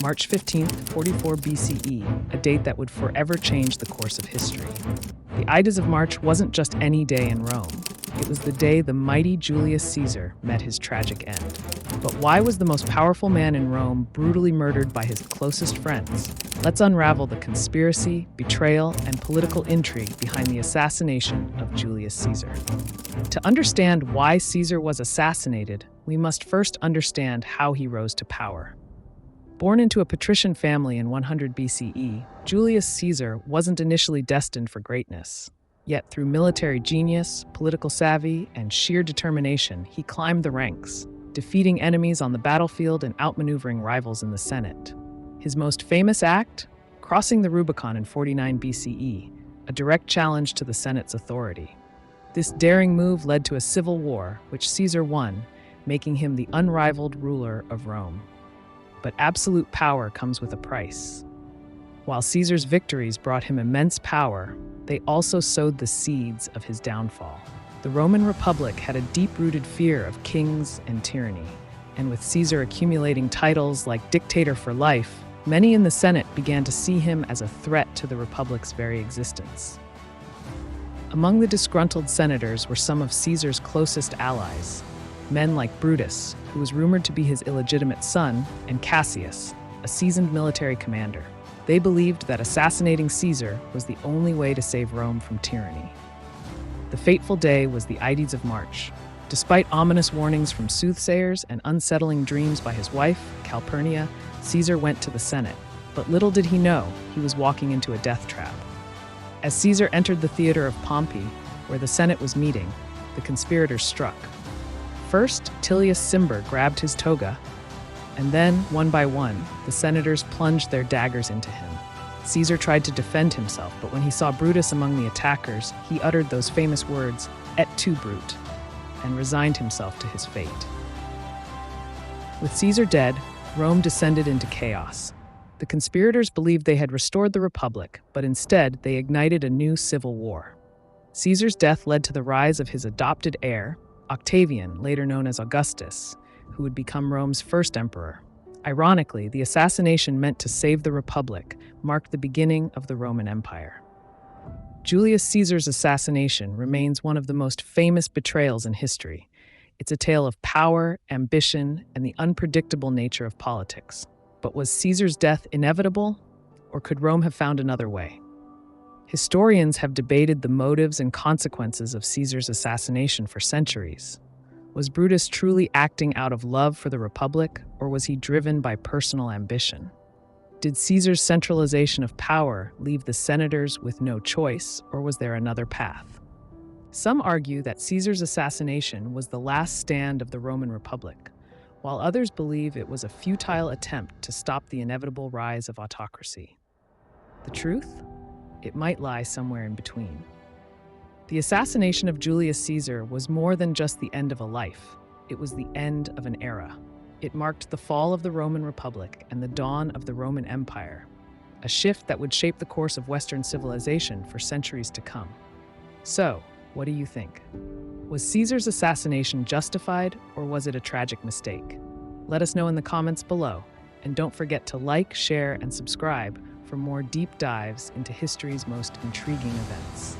March 15th, 44 BCE, a date that would forever change the course of history. The Ides of March wasn't just any day in Rome. It was the day the mighty Julius Caesar met his tragic end. But why was the most powerful man in Rome brutally murdered by his closest friends? Let's unravel the conspiracy, betrayal, and political intrigue behind the assassination of Julius Caesar. To understand why Caesar was assassinated, we must first understand how he rose to power. Born into a patrician family in 100 BCE, Julius Caesar wasn't initially destined for greatness. Yet through military genius, political savvy, and sheer determination, he climbed the ranks, defeating enemies on the battlefield and outmaneuvering rivals in the Senate. His most famous act? Crossing the Rubicon in 49 BCE, a direct challenge to the Senate's authority. This daring move led to a civil war, which Caesar won, making him the unrivaled ruler of Rome. But absolute power comes with a price. While Caesar's victories brought him immense power, they also sowed the seeds of his downfall. The Roman Republic had a deep-rooted fear of kings and tyranny, and with Caesar accumulating titles like dictator for life, many in the Senate began to see him as a threat to the Republic's very existence. Among the disgruntled senators were some of Caesar's closest allies, men like Brutus, who was rumored to be his illegitimate son, and Cassius, a seasoned military commander. They believed that assassinating Caesar was the only way to save Rome from tyranny. The fateful day was the Ides of March. Despite ominous warnings from soothsayers and unsettling dreams by his wife, Calpurnia, Caesar went to the Senate. But little did he know, he was walking into a death trap. As Caesar entered the theater of Pompey, where the Senate was meeting, the conspirators struck. First, Tullius Cimber grabbed his toga, and then, one by one, the senators plunged their daggers into him. Caesar tried to defend himself, but when he saw Brutus among the attackers, he uttered those famous words, "Et tu, Brute," and resigned himself to his fate. With Caesar dead, Rome descended into chaos. The conspirators believed they had restored the Republic, but instead they ignited a new civil war. Caesar's death led to the rise of his adopted heir, Octavian, later known as Augustus, who would become Rome's first emperor. Ironically, the assassination meant to save the Republic marked the beginning of the Roman Empire. Julius Caesar's assassination remains one of the most famous betrayals in history. It's a tale of power, ambition, and the unpredictable nature of politics. But was Caesar's death inevitable, or could Rome have found another way? Historians have debated the motives and consequences of Caesar's assassination for centuries. Was Brutus truly acting out of love for the Republic, or was he driven by personal ambition? Did Caesar's centralization of power leave the senators with no choice, or was there another path? Some argue that Caesar's assassination was the last stand of the Roman Republic, while others believe it was a futile attempt to stop the inevitable rise of autocracy. The truth? It might lie somewhere in between. The assassination of Julius Caesar was more than just the end of a life. It was the end of an era. It marked the fall of the Roman Republic and the dawn of the Roman Empire, a shift that would shape the course of Western civilization for centuries to come. So, what do you think? Was Caesar's assassination justified, or was it a tragic mistake? Let us know in the comments below, and don't forget to like, share, and subscribe for more deep dives into history's most intriguing events.